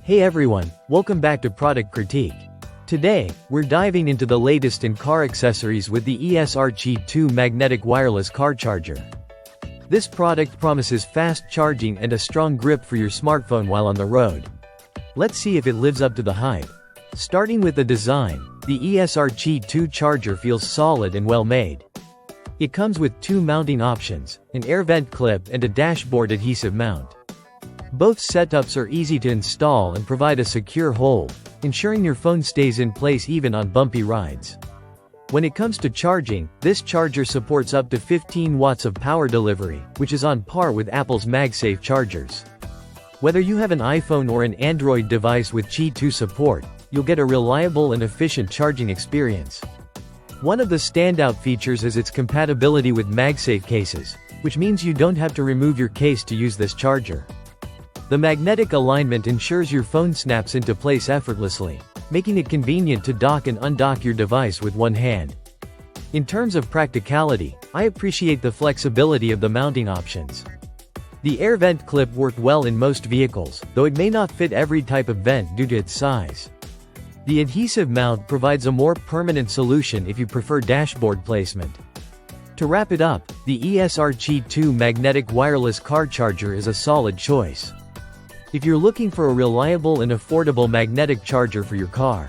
Hey everyone, welcome back to Product Critique. Today, we're diving into the latest in car accessories with the ESR QI2 magnetic wireless car charger. This product promises fast charging and a strong grip for your smartphone while on the road. Let's see if it lives up to the hype. Starting with the design, the ESR QI2 charger feels solid and well made. It comes with two mounting options, an air vent clip and a dashboard adhesive mount. Both setups are easy to install and provide a secure hold, ensuring your phone stays in place even on bumpy rides. When it comes to charging, this charger supports up to 15 watts of power delivery, which is on par with Apple's MagSafe chargers. Whether you have an iPhone or an Android device with QI2 support, you'll get a reliable and efficient charging experience. One of the standout features is its compatibility with MagSafe cases, which means you don't have to remove your case to use this charger. The magnetic alignment ensures your phone snaps into place effortlessly, making it convenient to dock and undock your device with one hand. In terms of practicality, I appreciate the flexibility of the mounting options. The air vent clip worked well in most vehicles, though it may not fit every type of vent due to its size. The adhesive mount provides a more permanent solution if you prefer dashboard placement. To wrap it up, the ESR QI2 magnetic wireless car charger is a solid choice. If you're looking for a reliable and affordable magnetic charger for your car,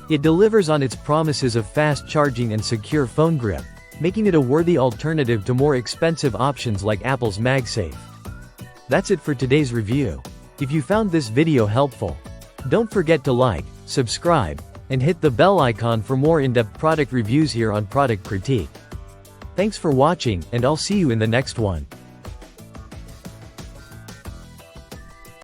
it delivers on its promises of fast charging and secure phone grip, making it a worthy alternative to more expensive options like Apple's MagSafe. That's it for today's review. If you found this video helpful, don't forget to like, subscribe, and hit the bell icon for more in-depth product reviews here on Product Critique. Thanks for watching, and I'll see you in the next one.